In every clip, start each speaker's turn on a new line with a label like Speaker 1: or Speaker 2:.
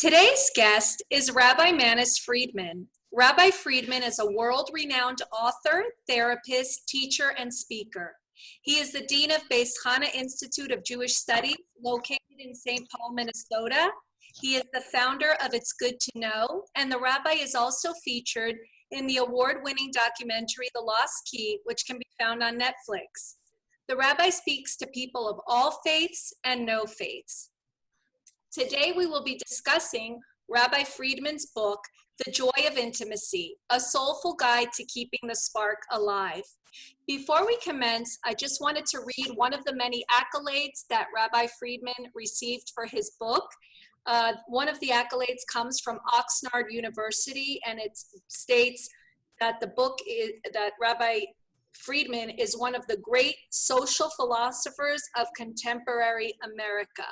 Speaker 1: Today's guest is Rabbi Manis Friedman. Rabbi Friedman is a world-renowned author, therapist, teacher, and speaker. He is the Dean of Bais Chana Institute of Jewish Studies, located in St. Paul, Minnesota. He is the founder of It's Good to Know, and the rabbi is also featured in the award-winning documentary, The Lost Key, which can be found on Netflix. The rabbi speaks to people of all faiths and no faiths. Today, we will be discussing Rabbi Friedman's book, The Joy of Intimacy, a soulful guide to keeping the spark alive. Before we commence, I just wanted to read one of the many accolades that Rabbi Friedman received for his book. One of the accolades comes from Oxnard University, and it states that the book is, that Rabbi Friedman is one of the great social philosophers of contemporary America.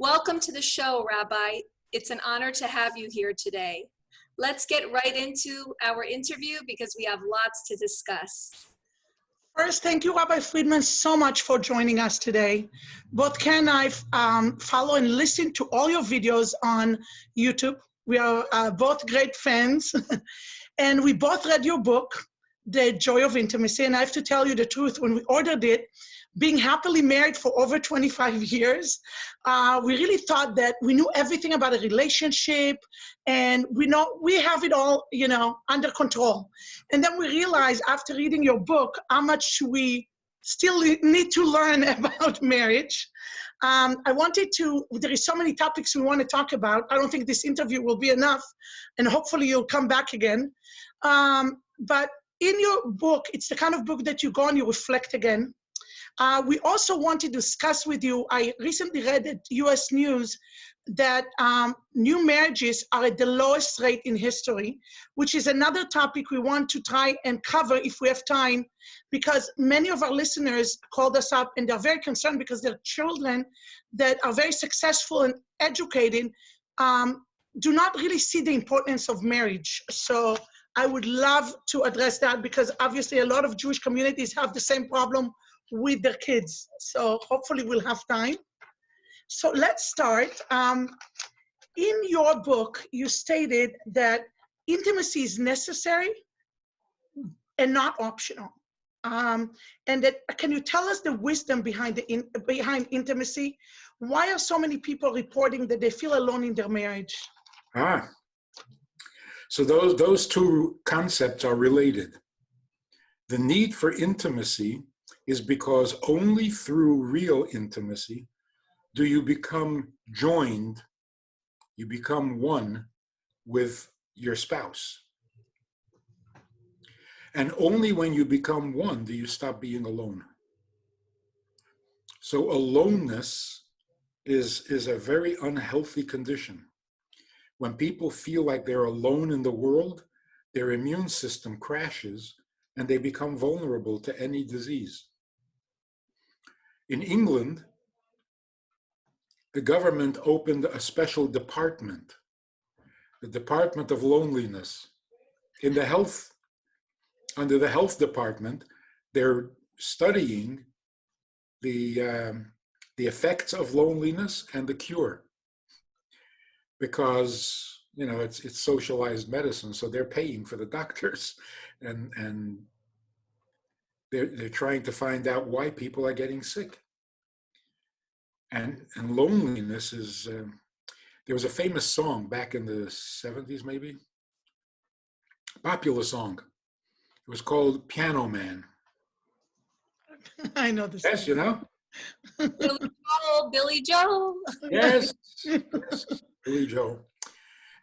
Speaker 1: Welcome to the show, Rabbi. It's an honor to have you here today. Let's get right into our interview because we have lots to discuss.
Speaker 2: First, thank you, Rabbi Friedman, so much for joining us today. Both Ken and I follow and listen to all your videos on YouTube. We are both great fans, and we both read your book, The Joy of Intimacy, and I have to tell you the truth, when we ordered it, being happily married for over 25 years, we really thought that we knew everything about a relationship and we have it all, under control. And then we realized after reading your book, how much we still need to learn about marriage. There is so many topics we want to talk about. I don't think this interview will be enough, and hopefully you'll come back again. But in your book, it's the kind of book that you go and you reflect again. We also want to discuss with you, I recently read at US News that new marriages are at the lowest rate in history, which is another topic we want to try and cover if we have time, because many of our listeners called us up and they're very concerned because their children that are very successful and educated do not really see the importance of marriage. So I would love to address that because obviously a lot of Jewish communities have the same problem with their kids. So hopefully we'll have time. So let's start. In your book, you stated that intimacy is necessary and not optional. And that, can you tell us the wisdom behind intimacy? Why are so many people reporting that they feel alone in their marriage?
Speaker 3: So those two concepts are related. The need for intimacy is because only through real intimacy do you become joined, you become one with your spouse. And only when you become one do you stop being alone. So aloneness is a very unhealthy condition. When people feel like they're alone in the world, their immune system crashes and they become vulnerable to any disease. In England, the government opened a special department, the Department of Loneliness. Under the health department, they're studying the effects of loneliness and the cure. Because, it's socialized medicine, so they're paying for the doctors and they're trying to find out why people are getting sick. And loneliness is, there was a famous song back in the 70s, maybe, popular song. It was called Piano Man.
Speaker 2: I know this.
Speaker 3: Yes, you know?
Speaker 1: Billy Joel.
Speaker 3: Yes, Billy Joel.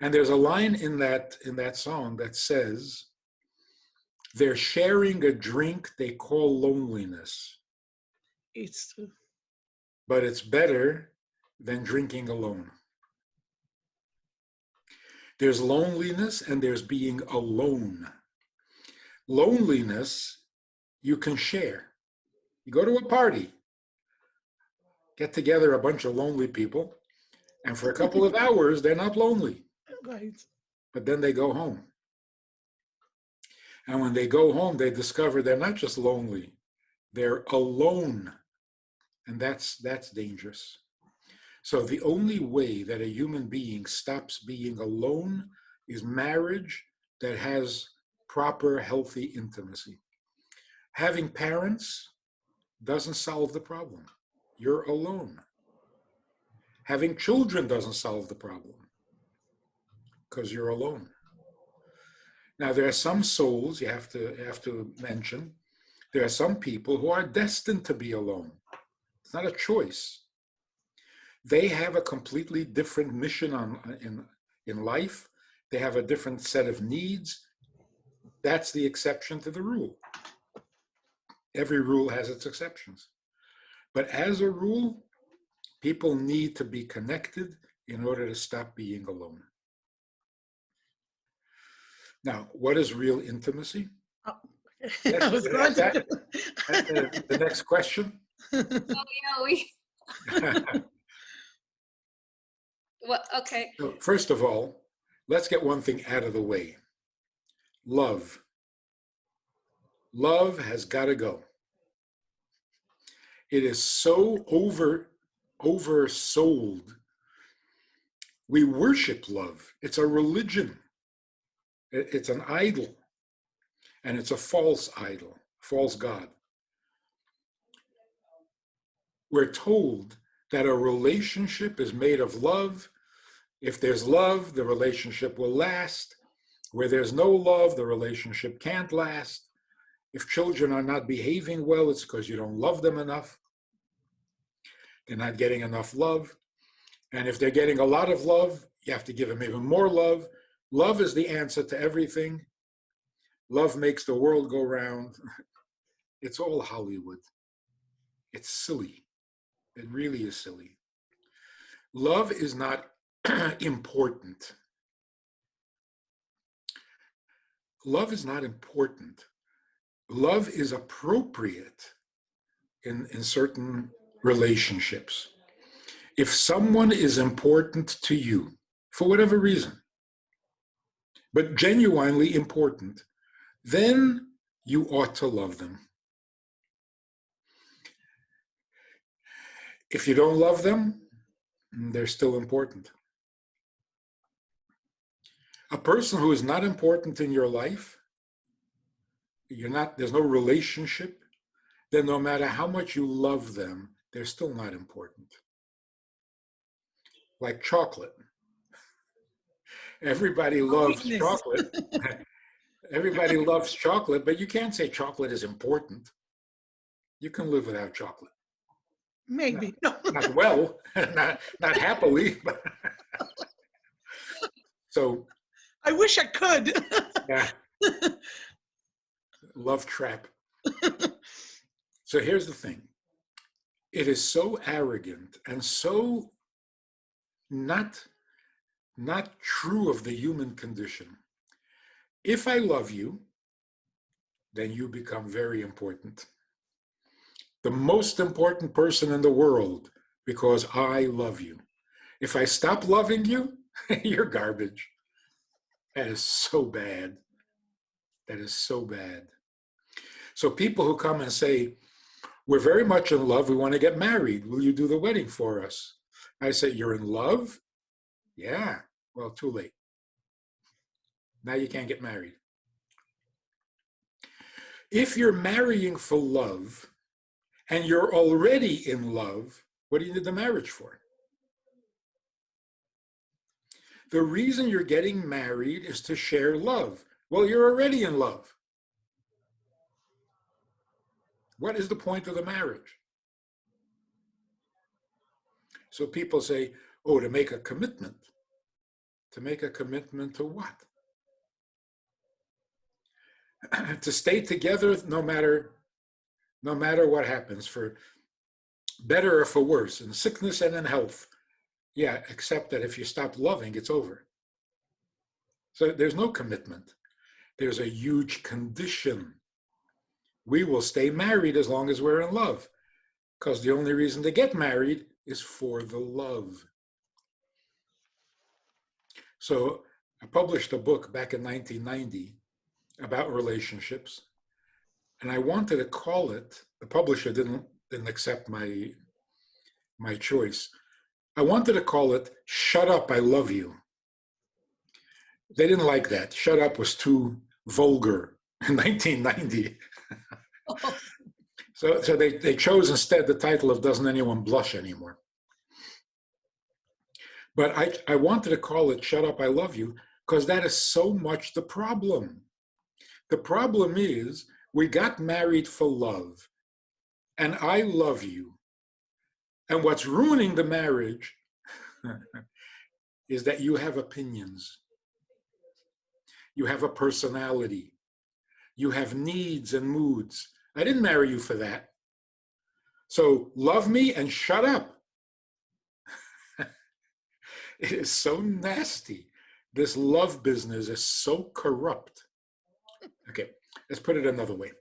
Speaker 3: And there's a line in that song that says, they're sharing a drink they call loneliness.
Speaker 2: It's true.
Speaker 3: But it's better than drinking alone. There's loneliness and there's being alone. Loneliness, you can share. You go to a party, get together a bunch of lonely people, and for a couple of hours, they're not lonely.
Speaker 2: Right.
Speaker 3: But then they go home. And when they go home, they discover they're not just lonely, they're alone. And that's dangerous. So the only way that a human being stops being alone is marriage that has proper, healthy intimacy. Having parents doesn't solve the problem. You're alone. Having children doesn't solve the problem because you're alone. Now, there are some souls you have to mention. There are some people who are destined to be alone. It's not a choice. They have a completely different mission in life. They have a different set of needs. That's the exception to the rule. Every rule has its exceptions. But as a rule, people need to be connected in order to stop being alone. Now, what is real intimacy?
Speaker 2: Oh,
Speaker 3: Yes,
Speaker 2: I was going to.
Speaker 3: the next question.
Speaker 1: Oh, yeah, well, okay.
Speaker 3: So first of all, let's get one thing out of the way. Love. Love has got to go. It is so oversold. We worship love. It's a religion. It's an idol. And it's a false idol, false god. We're told that a relationship is made of love. If there's love, the relationship will last. Where there's no love, the relationship can't last. If children are not behaving well, it's because you don't love them enough. They're not getting enough love. And if they're getting a lot of love, you have to give them even more love. Love is the answer to everything. Love makes the world go round. It's all Hollywood. It's silly. It really is silly. Love is not important. Love is not important. Love is appropriate in certain relationships. If someone is important to you, for whatever reason, but genuinely important, then you ought to love them. If you don't love them, they're still important. A person who is not important in your life, there's no relationship, then no matter how much you love them, they're still not important. Like chocolate. Everybody loves chocolate. Everybody loves chocolate, but you can't say chocolate is important. You can live without chocolate.
Speaker 2: Maybe.
Speaker 3: Not well, not happily. But so.
Speaker 2: I wish I could.
Speaker 3: Yeah. Love trap. So here's the thing. It is so arrogant and so not true of the human condition. If I love you, then you become very important. The most important person in the world, because I love you. If I stop loving you, you're garbage. That is so bad. That is so bad. So people who come and say, we're very much in love, we want to get married. Will you do the wedding for us? I say, you're in love? Yeah. Well, too late. Now you can't get married. If you're marrying for love and you're already in love, what do you need the marriage for? The reason you're getting married is to share love. Well, you're already in love. What is the point of the marriage? So people say, oh, to make a commitment. To make a commitment to what? To stay together no matter what happens, for better or for worse, in sickness and in health. Yeah, except that if you stop loving, it's over. So there's no commitment. There's a huge condition. We will stay married as long as we're in love, because the only reason to get married is for the love. So I published a book back in 1990 about relationships, and I wanted to call it, the publisher didn't accept my choice. I wanted to call it Shut Up, I Love You. They didn't like that. Shut Up was too vulgar in 1990. So they chose instead the title of Doesn't Anyone Blush Anymore? But I wanted to call it Shut Up, I Love You, because that is so much the problem. The problem is we got married for love, and I love you. And what's ruining the marriage is that you have opinions. You have a personality. You have needs and moods. I didn't marry you for that. So love me and shut up. It is so nasty. This love business is so corrupt. Okay, let's put it another way.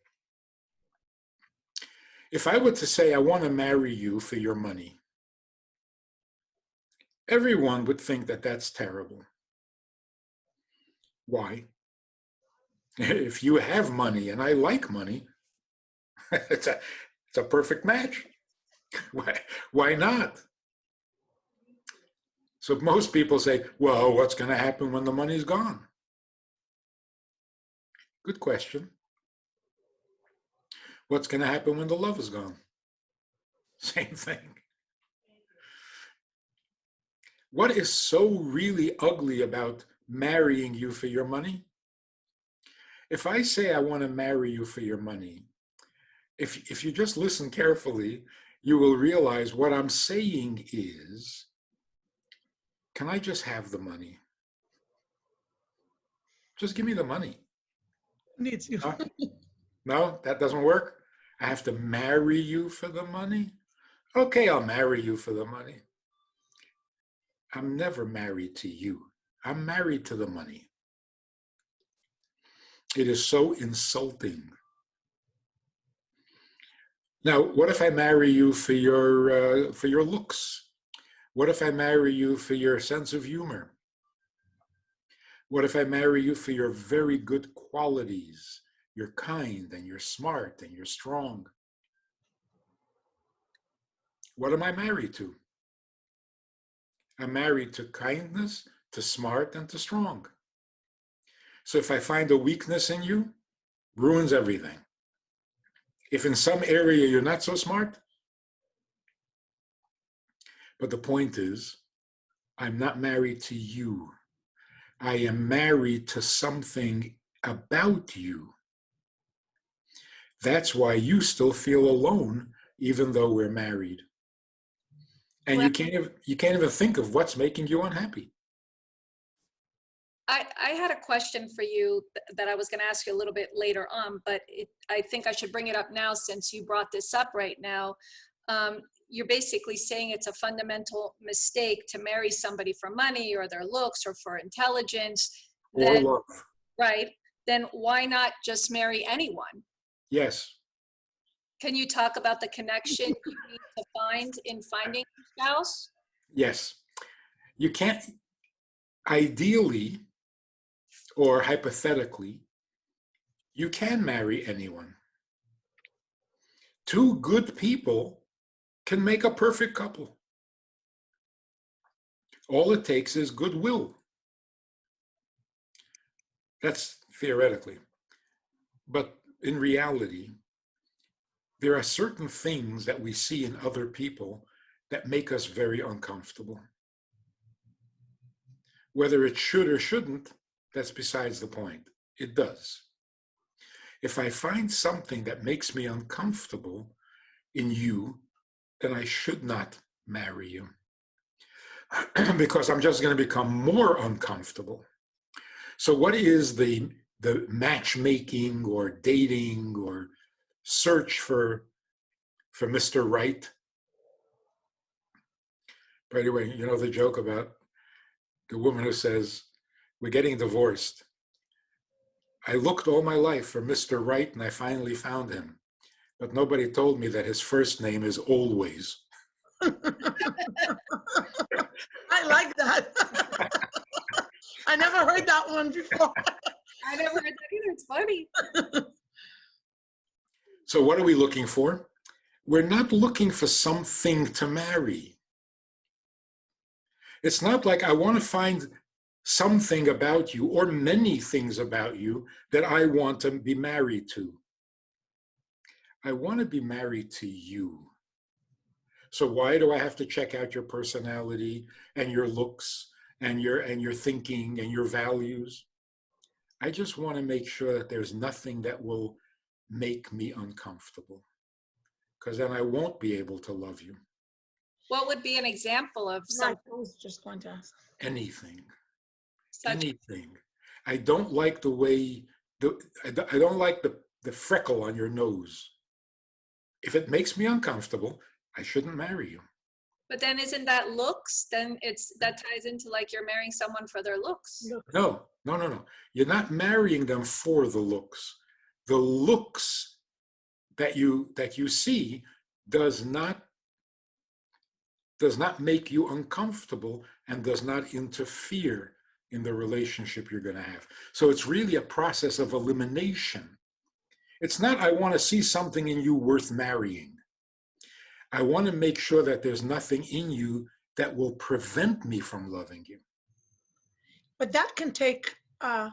Speaker 3: If I were to say, I want to marry you for your money, everyone would think that that's terrible. Why? If you have money and I like money, it's a perfect match. Why not? So most people say, well, what's going to happen when the money's gone? Good question. What's going to happen when the love is gone? Same thing. What is so really ugly about marrying you for your money? If I say I want to marry you for your money, if you just listen carefully, you will realize what I'm saying is, can I just have the money? Just give me the money.
Speaker 2: Needs you.
Speaker 3: No, that doesn't work. I have to marry you for the money? Okay, I'll marry you for the money. I'm never married to you. I'm married to the money. It is so insulting. Now, what if I marry you for your looks? What if I marry you for your sense of humor? What if I marry you for your very good qualities? You're kind and you're smart and you're strong. What am I married to? I'm married to kindness, to smart, and to strong. So if I find a weakness in you, ruins everything. If in some area you're not so smart, but the point is, I'm not married to you. I am married to something about you. That's why you still feel alone, even though we're married. And you can't even think of what's making you unhappy.
Speaker 1: I had a question for you that I was going to ask you a little bit later on, but I think I should bring it up now since you brought this up right now. You're basically saying it's a fundamental mistake to marry somebody for money or their looks or for intelligence.
Speaker 3: Or love.
Speaker 1: Right. Then why not just marry anyone?
Speaker 3: Yes.
Speaker 1: Can you talk about the connection you need to find in finding a spouse?
Speaker 3: Yes. You can't, ideally or hypothetically, you can marry anyone. Two good people can make a perfect couple. All it takes is goodwill. That's theoretically. But in reality, there are certain things that we see in other people that make us very uncomfortable. Whether it should or shouldn't, that's besides the point. It does. If I find something that makes me uncomfortable in you, then I should not marry you. Because I'm just going to become more uncomfortable. So what is the matchmaking or dating or search for Mr. Right? By the way, you know the joke about the woman who says, we're getting divorced. I looked all my life for Mr. Right and I finally found him. But nobody told me that his first name is Always.
Speaker 2: I like that. I never heard that one before.
Speaker 1: I never heard that either. It's funny.
Speaker 3: So what are we looking for? We're not looking for something to marry. It's not like I want to find something about you or many things about you that I want to be married to. I want to be married to you. So why do I have to check out your personality and your looks and your thinking and your values? I just want to make sure that there's nothing that will make me uncomfortable, because then I won't be able to love you.
Speaker 1: What would be an example of
Speaker 2: Right, I was just going to ask.
Speaker 3: Anything.
Speaker 1: such?
Speaker 3: Anything. I don't like the way, I don't like the freckle on your nose. If it makes me uncomfortable, I shouldn't marry you.
Speaker 1: But then isn't that looks? Then that ties into like you're marrying someone for their looks.
Speaker 3: No. You're not marrying them for the looks. The looks that you see does not make you uncomfortable and does not interfere in the relationship you're going to have. So it's really a process of elimination. It's not, I want to see something in you worth marrying. I want to make sure that there's nothing in you that will prevent me from loving you.
Speaker 2: But that can take a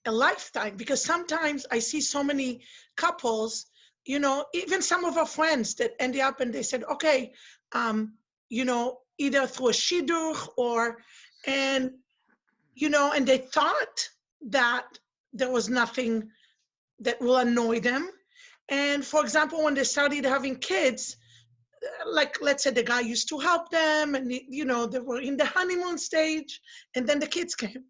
Speaker 2: lifetime, because sometimes I see so many couples, even some of our friends that ended up and they said, okay, either through a shidduch and they thought that there was nothing that will annoy them. And for example, when they started having kids, like let's say the guy used to help them and they were in the honeymoon stage, and then the kids came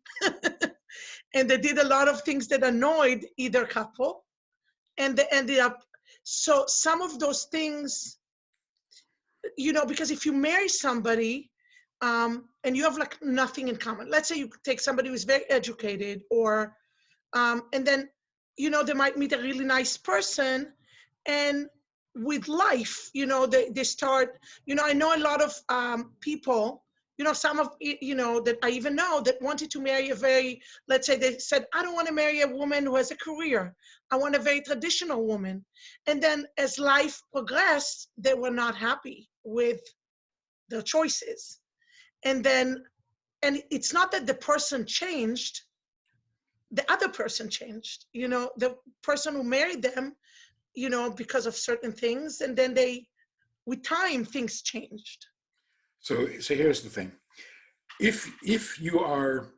Speaker 2: and they did a lot of things that annoyed either couple, and they ended up, so some of those things, because if you marry somebody and you have like nothing in common, let's say you take somebody who's very educated and then they might meet a really nice person, and with life, they start, I know a lot of people, some of, that I even know that wanted to marry a very, let's say they said, I don't want to marry a woman who has a career. I want a very traditional woman. And then as life progressed, they were not happy with their choices. And it's not that the person changed, the other person changed, the person who married them, because of certain things. And then with time, things changed.
Speaker 3: So here's the thing. If you are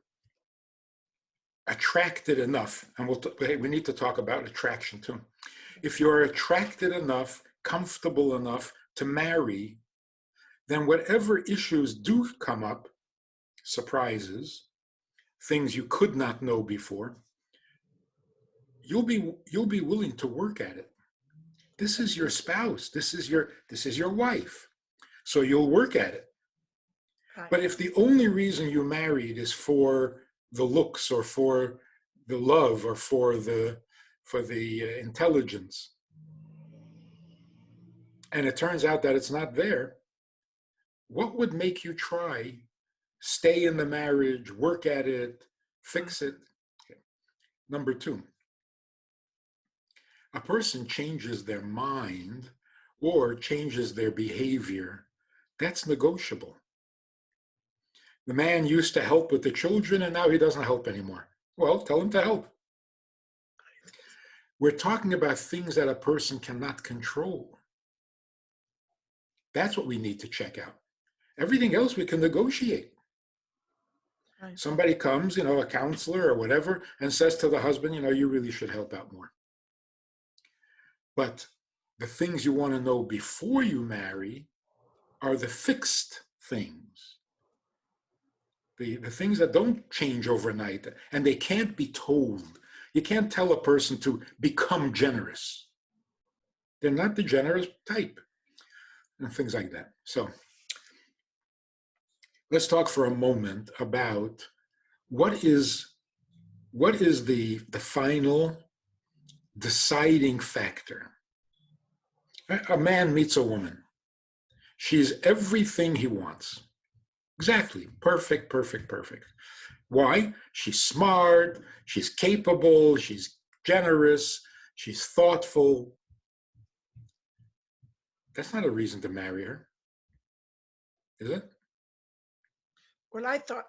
Speaker 3: attracted enough, and we need to talk about attraction too. If you're attracted enough, comfortable enough to marry, then whatever issues do come up, surprises, things you could not know before, you'll be willing to work at it. This is your spouse. This is your wife. So you'll work at it. But if the only reason you married is for the looks or for the love or for the intelligence, and it turns out that it's not there, what would make you try, stay in the marriage, work at it, fix it? Okay. Number two, a person changes their mind or changes their behavior. That's negotiable. The man used to help with the children and now he doesn't help anymore. Well, tell him to help. We're talking about things that a person cannot control. That's what we need to check out. Everything else we can negotiate. Right. Somebody comes, a counselor or whatever, and says to the husband, you really should help out more. But the things you want to know before you marry are the fixed things. The things that don't change overnight, and they can't be told. You can't tell a person to become generous. They're not the generous type, and things like that. So let's talk for a moment about what is the final deciding factor. A man meets a woman. She's everything he wants. Exactly. Perfect. Why? She's smart, she's capable, she's generous, she's thoughtful. That's not a reason to marry her, is it?
Speaker 2: Well, I thought.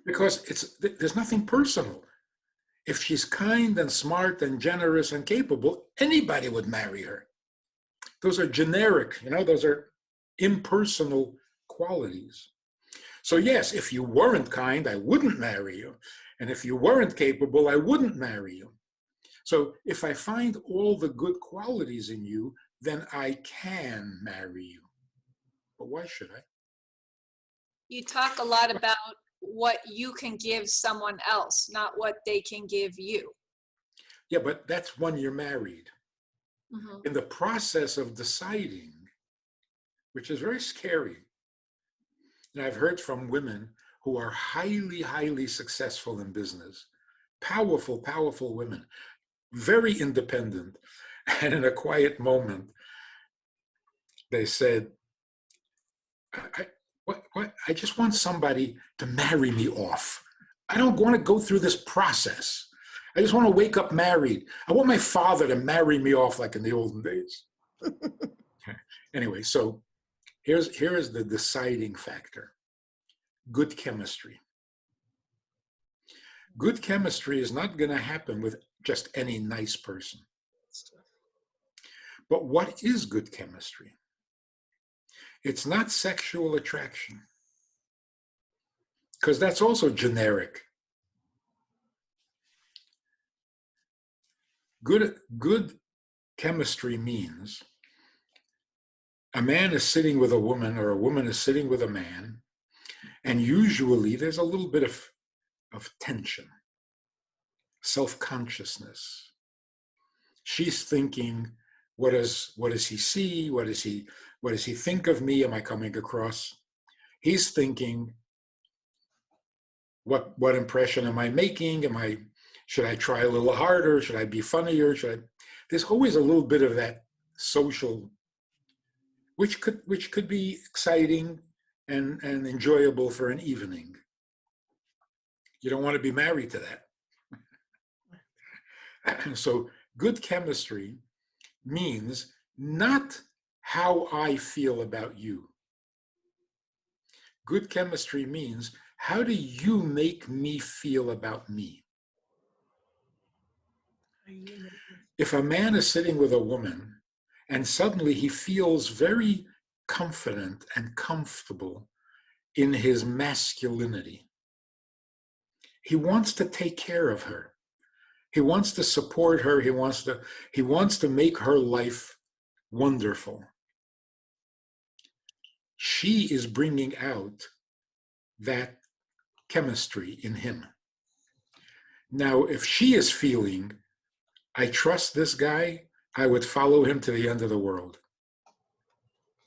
Speaker 3: Because there's nothing personal. If she's kind and smart and generous and capable, anybody would marry her. Those are generic, those are impersonal qualities. So yes, if you weren't kind, I wouldn't marry you. And if you weren't capable, I wouldn't marry you. So if I find all the good qualities in you, then I can marry you. But why should I?
Speaker 1: You talk a lot about what you can give someone else, not what they can give you.
Speaker 3: Yeah, but that's when you're married.
Speaker 1: Mm-hmm.
Speaker 3: In the process of deciding, which is very scary, and I've heard from women who are highly, highly successful in business, powerful, powerful women, very independent, and in a quiet moment, they said, I just want somebody to marry me off. I don't want to go through this process. I just want to wake up married. I want my father to marry me off like in the olden days. Anyway, so here is the deciding factor. Good chemistry. Good chemistry is not going to happen with just any nice person. But what is good chemistry? It's not sexual attraction, because that's also generic. Good chemistry means a man is sitting with a woman or a woman is sitting with a man, and usually there's a little bit of tension, self-consciousness. She's thinking, what does he see? What does he think of me? Am I coming across? He's thinking, what impression am I making? Should I try a little harder? Should I be funnier? There's always a little bit of that social, which could be exciting and enjoyable for an evening. You don't want to be married to that. So good chemistry means not how I feel about you. Good chemistry means, how do you make me feel about me? If a man is sitting with a woman and suddenly he feels very confident and comfortable in his masculinity, he wants to take care of her. He wants to support her. He wants to make her life wonderful. She is bringing out that chemistry in him. Now, if she is feeling, I trust this guy, I would follow him to the end of the world.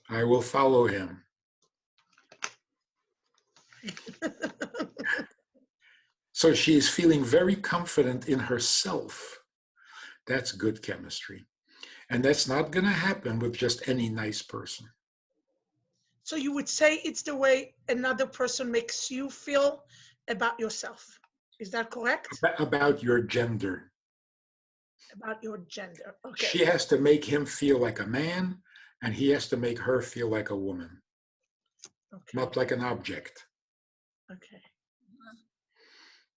Speaker 3: I will follow him. So she is feeling very confident in herself. That's good chemistry. And that's not going to happen with just any nice person.
Speaker 2: So you would say it's the way another person makes you feel about yourself. Is that correct?
Speaker 3: About your gender.
Speaker 2: About your gender. Okay.
Speaker 3: She has to make him feel like a man, and he has to make her feel like a woman. Okay. Not like an object.
Speaker 2: Okay.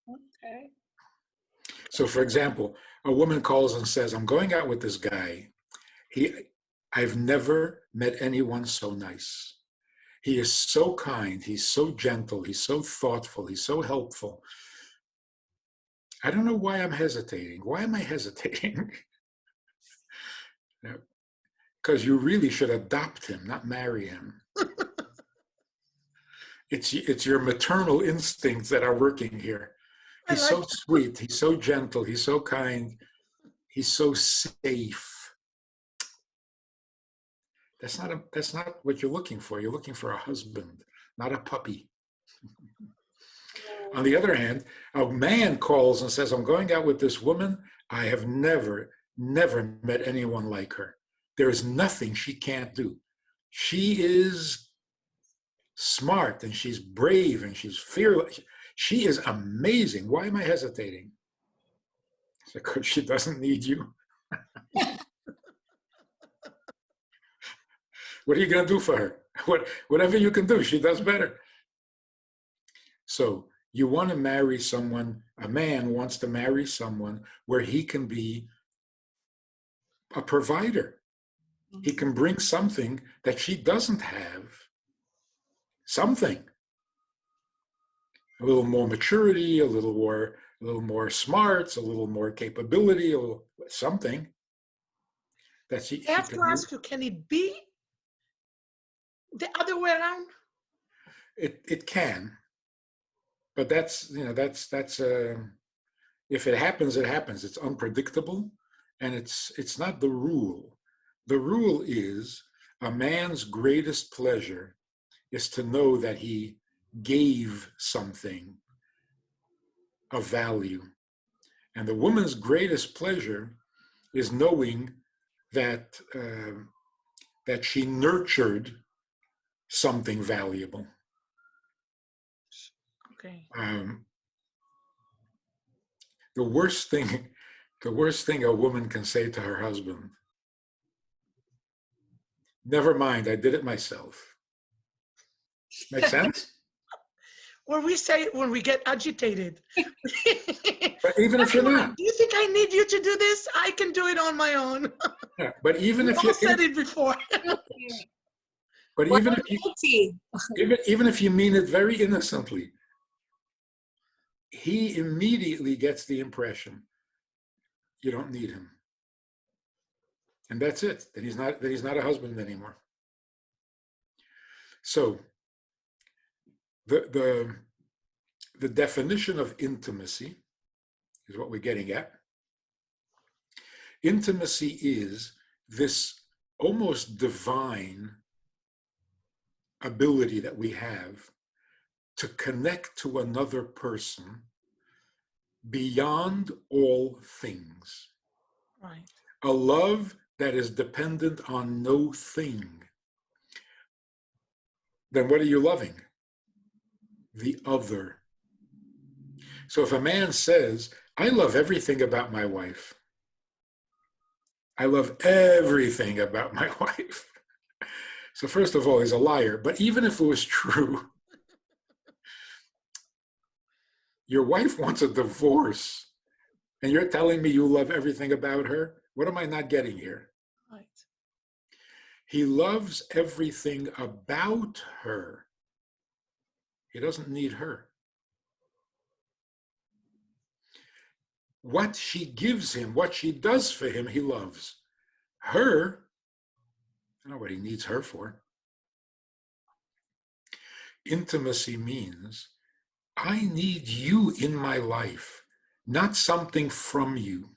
Speaker 1: Okay.
Speaker 3: So for example, a woman calls and says, I'm going out with this guy. I've never met anyone so nice. He is so kind. He's so gentle. He's so thoughtful. He's so helpful. I don't know why I'm hesitating. Why am I hesitating? Because you really should adopt him, not marry him. It's your maternal instincts that are working here. He's so sweet. He's so gentle. He's so kind. He's so safe. That's not what you're looking for. You're looking for a husband, not a puppy. On the other hand, a man calls and says, I'm going out with this woman. I have never met anyone like her. There is nothing she can't do. She is smart and she's brave and she's fearless. She is amazing. Why am I hesitating? Because she doesn't need you. What are you going to do for her? Whatever you can do, she does better. So you want to marry someone, a man wants to marry someone where he can be a provider. He can bring something that she doesn't have, something. A little more maturity, a little more smarts, a little more capability, a little something that she
Speaker 2: I have
Speaker 3: can
Speaker 2: to ask you, can it be the other way around?
Speaker 3: It can, but that's if it happens, it happens. It's unpredictable, and it's not the rule. The rule is a man's greatest pleasure is to know that he gave something of value. And the woman's greatest pleasure is knowing that that she nurtured something valuable.
Speaker 2: Okay.
Speaker 3: The worst thing a woman can say to her husband, never mind, I did it myself. Make sense?
Speaker 2: Or we say it when we get agitated.
Speaker 3: But even if you're not.
Speaker 2: Do you think I need you to do this? I can do it on my own.
Speaker 3: Yeah, but even if
Speaker 2: you said it before.
Speaker 3: But
Speaker 1: Well,
Speaker 3: even if you mean it very innocently, he immediately gets the impression you don't need him. And that's it. That he's not a husband anymore. So the definition of intimacy is what we're getting at. Intimacy is this almost divine ability that we have to connect to another person beyond all things.
Speaker 2: Right.
Speaker 3: A love that is dependent on no thing. Then what are you loving? The other. So if a man says, I love everything about my wife. I love everything about my wife. So first of all, he's a liar. But even if it was true, your wife wants a divorce, and you're telling me you love everything about her? What am I not getting here?
Speaker 2: Right.
Speaker 3: He loves everything about her. He doesn't need her. What she gives him, what she does for him, he loves. Her, I don't know what he needs her for. Intimacy means I need you in my life, not something from you.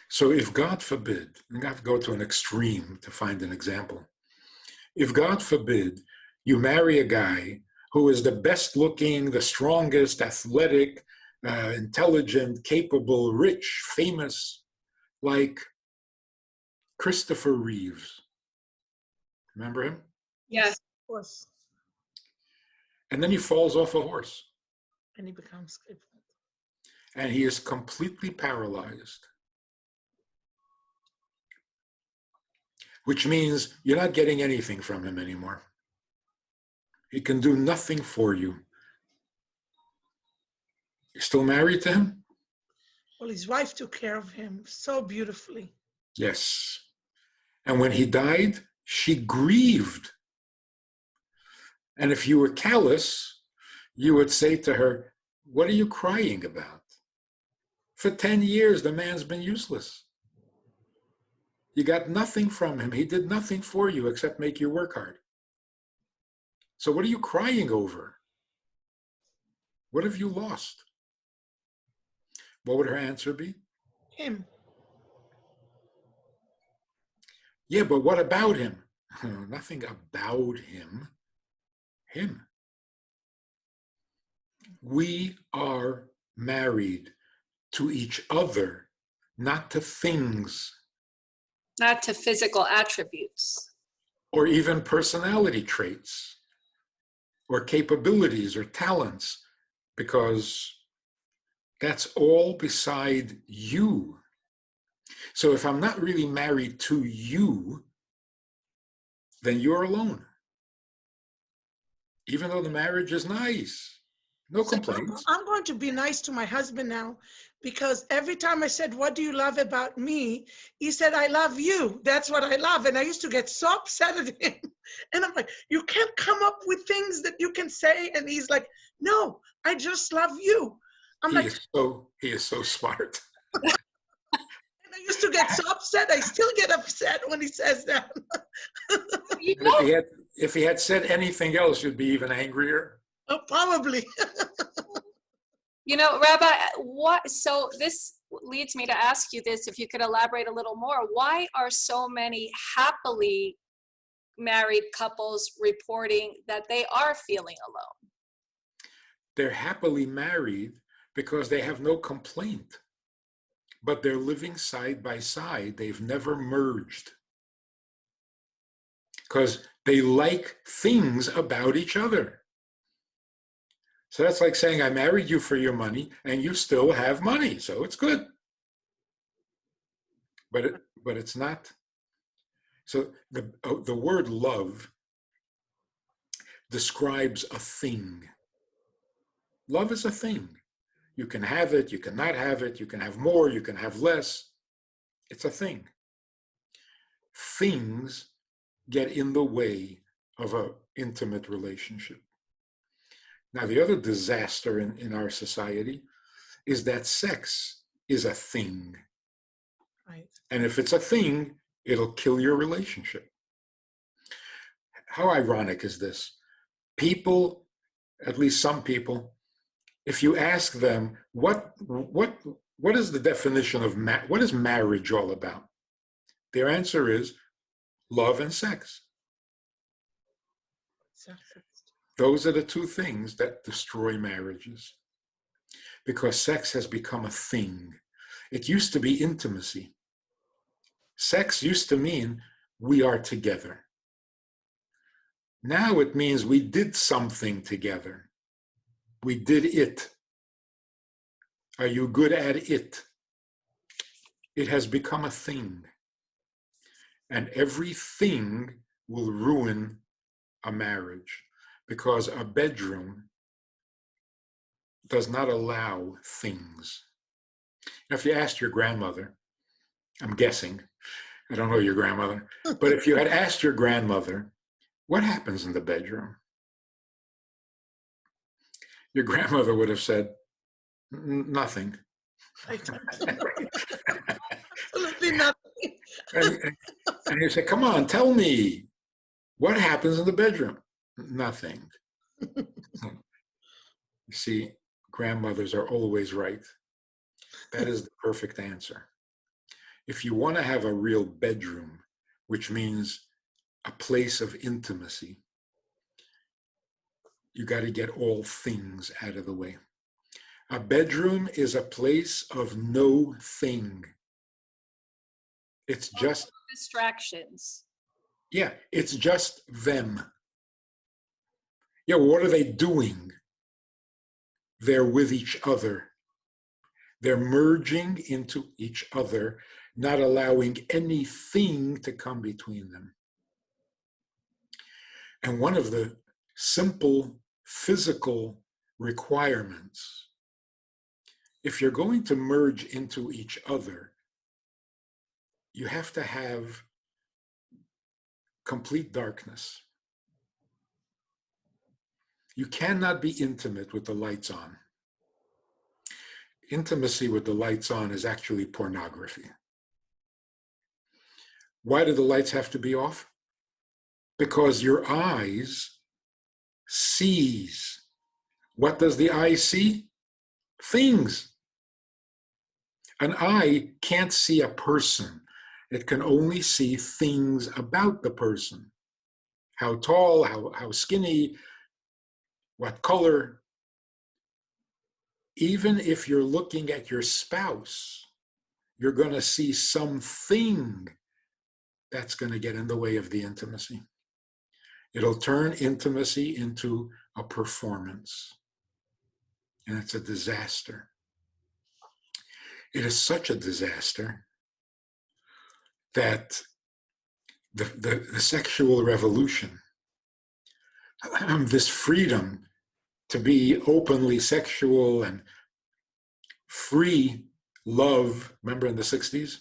Speaker 3: So if God forbid, and I have to go to an extreme to find an example. If God forbid you marry a guy who is the best looking, the strongest, athletic, intelligent, capable, rich, famous, like Christopher Reeves. Remember him?
Speaker 1: Yes.
Speaker 2: Of course.
Speaker 3: And then he falls off a horse.
Speaker 2: And he becomes crippled.
Speaker 3: And he is completely paralyzed. Which means you're not getting anything from him anymore. He can do nothing for you. You're still married to him?
Speaker 2: Well, his wife took care of him so beautifully.
Speaker 3: Yes. And when he died, she grieved. And if you were callous, you would say to her, what are you crying about? For 10 years, the man's been useless. You got nothing from him. He did nothing for you except make you work hard. So what are you crying over? What have you lost? What would her answer be?
Speaker 2: Him.
Speaker 3: Yeah, but what about him? Nothing about him. Him. We are married to each other, not to things.
Speaker 1: Not to physical attributes.
Speaker 3: Or even personality traits, or capabilities, or talents, because that's all beside you. So if I'm not really married to you, then you're alone. even though the marriage is nice. No
Speaker 2: So
Speaker 3: complaints.
Speaker 2: I'm going to be nice to my husband now, because every time I said, what do you love about me? He said, I love you. That's what I love. And I used to get so upset at him. And I'm like, you can't come up with things that you can say. And he's like, no, I just love you. I'm like,
Speaker 3: He is so smart.
Speaker 2: and I used to get so upset. I still get upset when he says that.
Speaker 1: You
Speaker 3: And
Speaker 1: know,
Speaker 3: if he had said anything else, you'd be even angrier.
Speaker 2: Oh, probably.
Speaker 1: Rabbi, so this leads me to ask you this, if you could elaborate a little more. Why are so many happily married couples reporting that they are feeling alone?
Speaker 3: They're happily married because they have no complaint, but they're living side by side. They've never merged because they like things about each other. So that's like saying, I married you for your money and you still have money, so it's good. But it's not. So the word love describes a thing. Love is a thing. You can have it, you cannot have it, you can have more, you can have less. It's a thing. Things get in the way of an intimate relationship. Now, the other disaster in our society is that sex is a thing.
Speaker 2: Right.
Speaker 3: And if it's a thing, it'll kill your relationship. How ironic is this? People, at least some people, if you ask them, what is the definition of what is marriage all about? Their answer is love and sex. Those are the two things that destroy marriages, because sex has become a thing. It used to be intimacy. Sex used to mean we are together. Now it means we did something together. We did it. Are you good at it? It has become a thing. And everything will ruin a marriage, because a bedroom does not allow things. Now, if you asked your grandmother, I'm guessing, I don't know your grandmother, but if you had asked your grandmother, what happens in the bedroom? Your grandmother would have said, nothing.
Speaker 2: Absolutely nothing.
Speaker 3: And you say, come on, tell me, what happens in the bedroom? Nothing. You see, grandmothers are always right. That is the perfect answer. If you want to have a real bedroom, which means a place of intimacy, you got to get all things out of the way. A bedroom is a place of no thing. It's just
Speaker 1: distractions.
Speaker 3: Yeah, it's just them. Yeah, what are they doing? They're with each other. They're merging into each other, not allowing anything to come between them. And one of the simple physical requirements, if you're going to merge into each other, you have to have complete darkness. You cannot be intimate with the lights on. Intimacy with the lights on is actually pornography. Why do the lights have to be off? Because your eyes sees. What does the eye see? Things. An eye can't see a person. It can only see things about the person. How tall, how skinny, what color. Even if you're looking at your spouse, you're going to see something that's going to get in the way of the intimacy. It'll turn intimacy into a performance. And it's a disaster. It is such a disaster that the sexual revolution this freedom to be openly sexual and free love, remember in the 60s?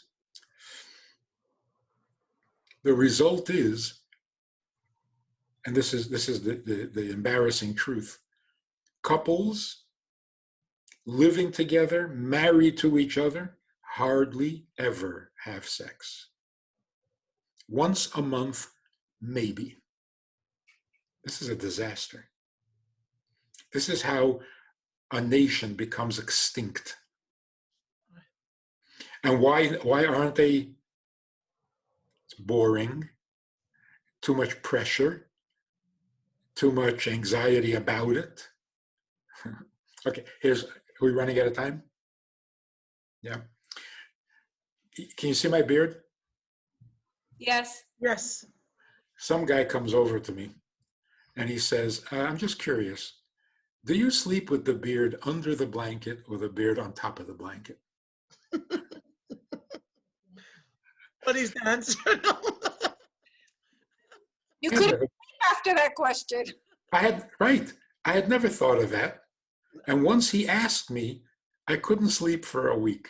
Speaker 3: The result is, and this is the embarrassing truth, couples living together, married to each other, hardly ever have sex. Once a month, maybe. This is a disaster. This is how a nation becomes extinct. And why aren't they? It's boring, too much pressure, too much anxiety about it. Okay, are we running out of time? Yeah. Can you see my beard?
Speaker 1: Yes.
Speaker 2: Yes.
Speaker 3: Some guy comes over to me and he says, I'm just curious, do you sleep with the beard under the blanket or the beard on top of the blanket?
Speaker 2: What is the answer?
Speaker 1: You couldn't after that question.
Speaker 3: I had never thought of that. And once he asked me, I couldn't sleep for a week.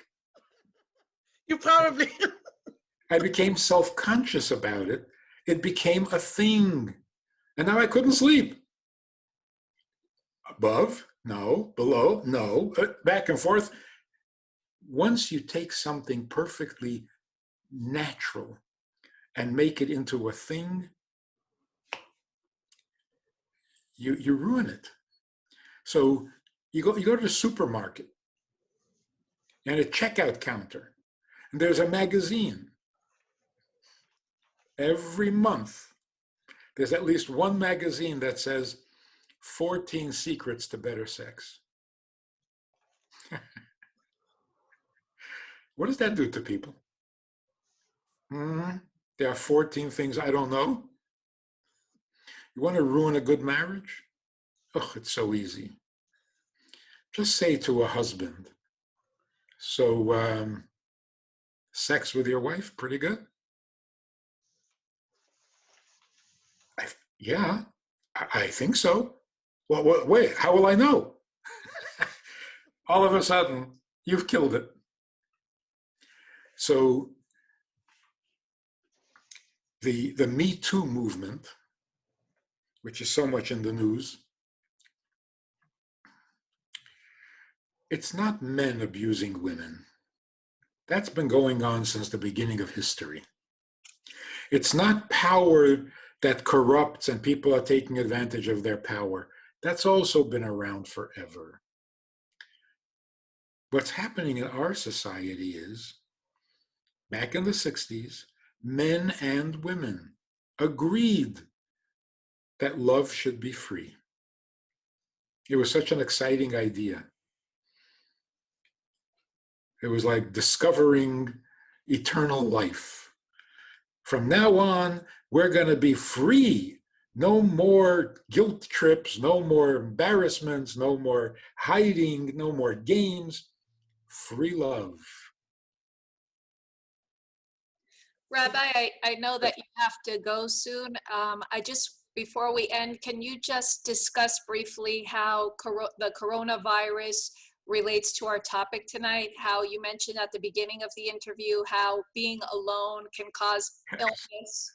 Speaker 2: You probably.
Speaker 3: I became self-conscious about it. It became a thing. And now I couldn't sleep. Above, no. Below, no. Back and forth. Once you take something perfectly natural and make it into a thing, you ruin it. So you go to the supermarket and a checkout counter, and there's a magazine. Every month, there's at least one magazine that says 14 secrets to better sex. What does that do to people? There are 14 things I don't know. You want to ruin a good marriage? Oh, it's so easy. Just say to a husband, so sex with your wife, pretty good? Yeah, I think so. Well, wait, how will I know? All of a sudden, you've killed it. So the Me Too movement, which is so much in the news, it's not men abusing women. That's been going on since the beginning of history. It's not power that corrupts and people are taking advantage of their power. That's also been around forever. What's happening in our society is, back in the 60s, men and women agreed that love should be free. It was such an exciting idea. It was like discovering eternal life. From now on, we're going to be free. No more guilt trips, no more embarrassments, no more hiding, no more games. Free love.
Speaker 1: Rabbi, I know that you have to go soon. Before we end, can you just discuss briefly how the coronavirus relates to our topic tonight? How you mentioned at the beginning of the interview, how being alone can cause illness.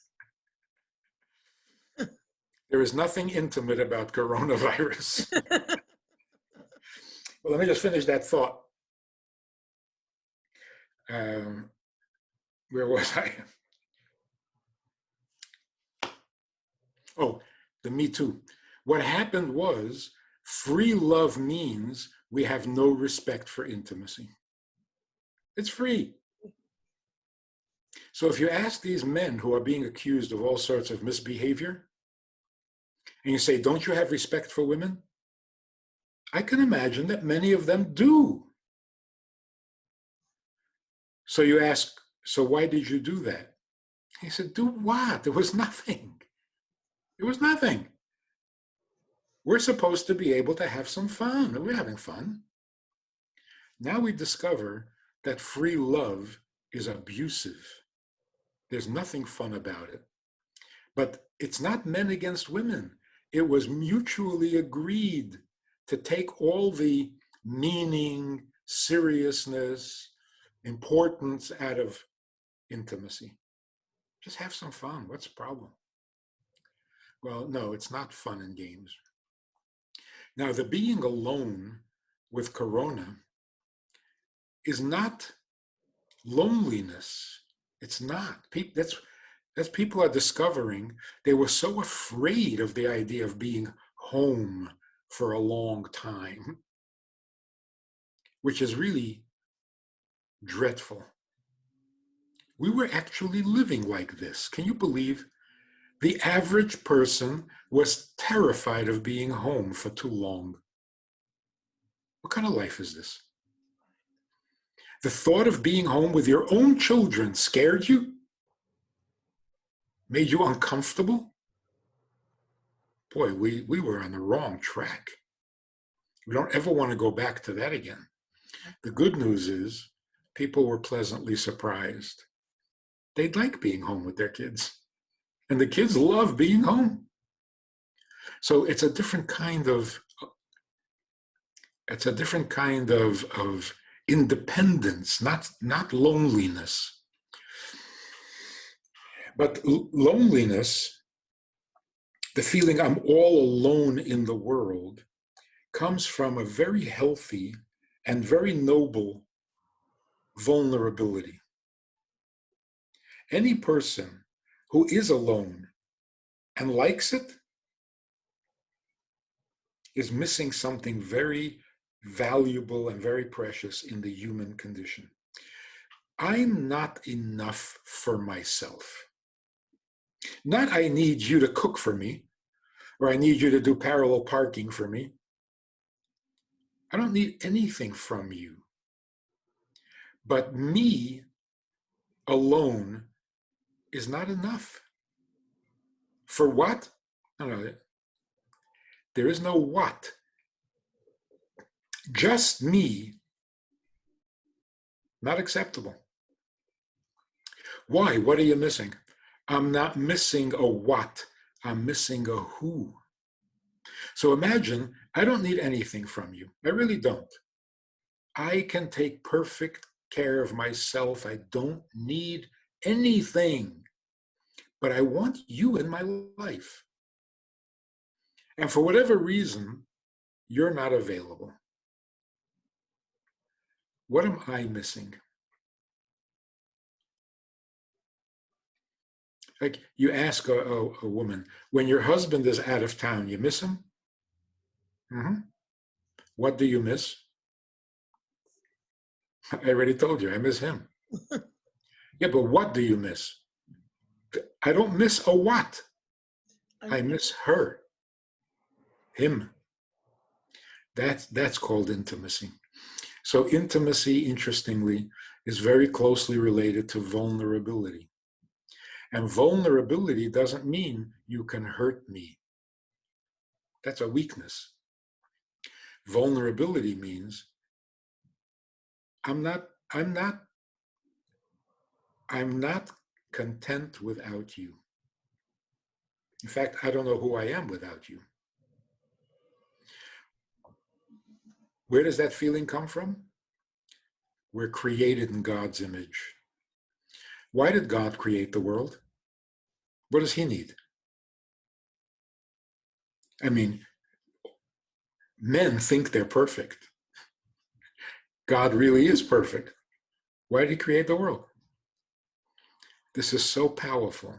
Speaker 3: There is nothing intimate about coronavirus. Well, let me just finish that thought. Where was I? Oh, the Me Too. What happened was, free love means we have no respect for intimacy. It's free. So if you ask these men who are being accused of all sorts of misbehavior, and you say, don't you have respect for women? I can imagine that many of them do. So you ask, so why did you do that? He said, do what? There was nothing. It was nothing. We're supposed to be able to have some fun. We're having fun. Now we discover that free love is abusive. There's nothing fun about it. But it's not men against women. it was mutually agreed to take all the meaning, seriousness, importance out of intimacy. Just have some fun. What's the problem? Well, no, it's not fun and games. Now, the being alone with Corona is not loneliness. It's not. That's people are discovering they were so afraid of the idea of being home for a long time, which is really dreadful. We were actually living like this. Can you believe? The average person was terrified of being home for too long. What kind of life is this? The thought of being home with your own children scared you? Made you uncomfortable? Boy, we were on the wrong track. We don't ever want to go back to that again. The good news is people were pleasantly surprised. They'd like being home with their kids. And the kids love being home. So it's a different kind of independence, not loneliness. But loneliness, the feeling I'm all alone in the world, comes from a very healthy and very noble vulnerability. Any person who is alone and likes it is missing something very valuable and very precious in the human condition. I'm not enough for myself. Not I need you to cook for me, or I need you to do parallel parking for me. I don't need anything from you. But me alone is not enough. For what? No, there is no what. Just me, not acceptable. Why? What are you missing? I'm not missing a what. I'm missing a who. So imagine, I don't need anything from you. I really don't. I can take perfect care of myself. I don't need anything. But I want you in my life. And for whatever reason, you're not available. What am I missing? Like you ask a woman, when your husband is out of town, you miss him? Mm-hmm. What do you miss? I already told you, I miss him. Yeah, but what do you miss? I don't miss a what. I miss her, him. That's called intimacy. So intimacy, interestingly, is very closely related to vulnerability. And vulnerability doesn't mean you can hurt me. That's a weakness. Vulnerability means I'm not content without you. In fact, I don't know who I am without you. Where does that feeling come from? We're created in God's image. Why did God create the world? What does he need? I mean, men think they're perfect. God really is perfect. Why did he create the world? This is so powerful.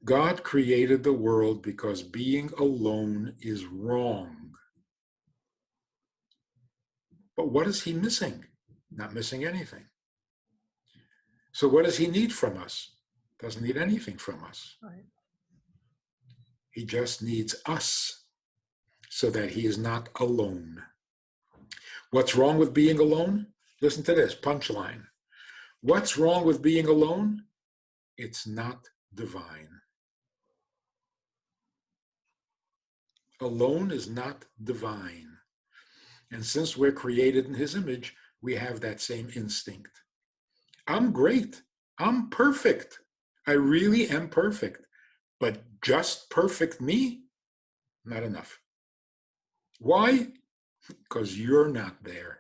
Speaker 3: God created the world because being alone is wrong. But what is he missing? Not missing anything. So what does he need from us? Doesn't need anything from us.
Speaker 2: Right.
Speaker 3: He just needs us so that he is not alone. What's wrong with being alone? Listen to this, punchline. What's wrong with being alone? It's not divine. Alone is not divine. And since we're created in his image, we have that same instinct. I'm great. I'm perfect. I really am perfect. But just perfect me? not enough. Why? Because you're not there.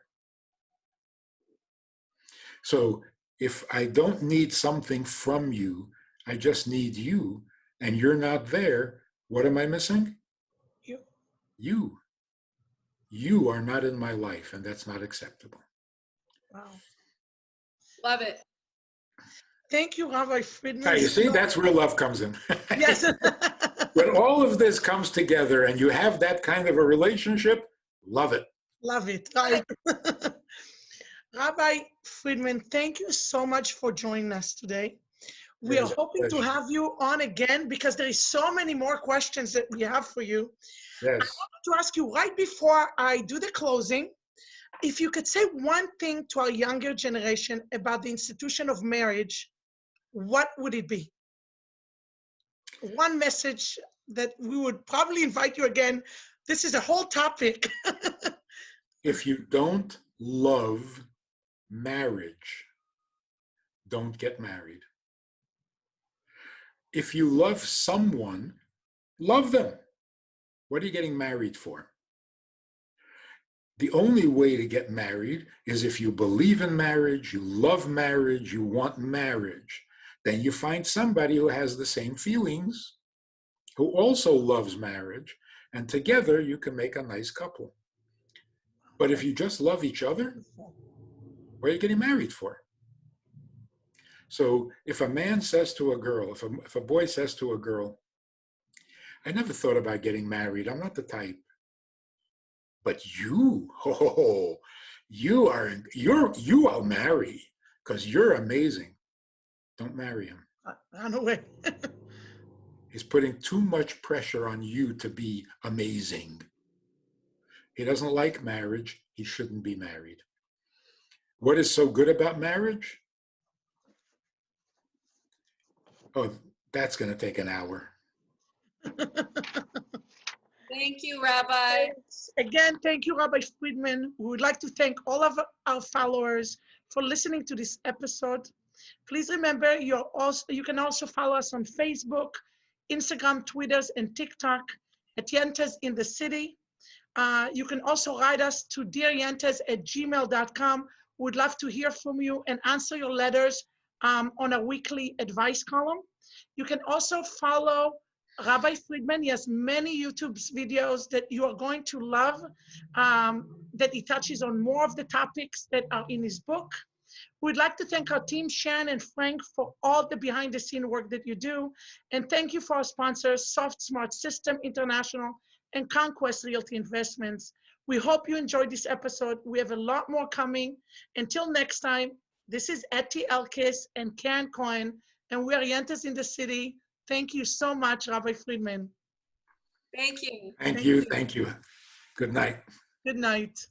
Speaker 3: So if I don't need something from you, I just need you, and you're not there, what am I missing?
Speaker 2: You.
Speaker 3: You. You are not in my life, and that's not acceptable.
Speaker 2: Wow.
Speaker 1: Love it.
Speaker 2: Thank you, Rabbi Friedman.
Speaker 3: Now, you see, that's where love comes in.
Speaker 2: Yes.
Speaker 3: When all of this comes together and you have that kind of a relationship, love it.
Speaker 2: Love it. Right. Rabbi Friedman, thank you so much for joining us today. We
Speaker 3: It
Speaker 2: are
Speaker 3: is a
Speaker 2: hoping to
Speaker 3: pleasure.
Speaker 2: have you on again because there is so many more questions that we have for you.
Speaker 3: Yes.
Speaker 2: To ask you right before I do the closing, if you could say one thing to our younger generation about the institution of marriage, what would it be? One message that we would probably invite you again. This is a whole topic.
Speaker 3: If you don't love marriage, don't get married. If you love someone, love them. What are you getting married for? The only way to get married is if you believe in marriage, you love marriage, you want marriage. Then you find somebody who has the same feelings, who also loves marriage, and together you can make a nice couple. But if you just love each other, what are you getting married for? So if a man says to a girl, if a boy says to a girl, I never thought about getting married, I'm not the type. But you, I'll marry because you're amazing. Don't marry him.
Speaker 2: Run away.
Speaker 3: He's putting too much pressure on you to be amazing. He doesn't like marriage. He shouldn't be married. What is so good about marriage? Oh, that's going to take an hour.
Speaker 1: Thank you, Rabbi.
Speaker 2: Again, thank you, Rabbi Friedman. We would like to thank all of our followers for listening to this episode. Please remember, you can also follow us on Facebook, Instagram, Twitter, and TikTok at Yentas in the City. You can also write us to dearyentas@gmail.com. We'd love to hear from you and answer your letters on a weekly advice column. You can also follow Rabbi Friedman. He has many YouTube videos that you are going to love, that he touches on more of the topics that are in his book. We'd like to thank our team, Shan and Frank, for all the behind-the-scene work that you do. And thank you for our sponsors, Soft Smart System International and Conquest Realty Investments. We hope you enjoyed this episode. We have a lot more coming. Until next time, this is Etty Elkis and Karen Cohen, and we are Yentas in the City. Thank you so much, Rabbi Friedman.
Speaker 1: Thank you.
Speaker 3: Thank you. Good night.
Speaker 2: Good night.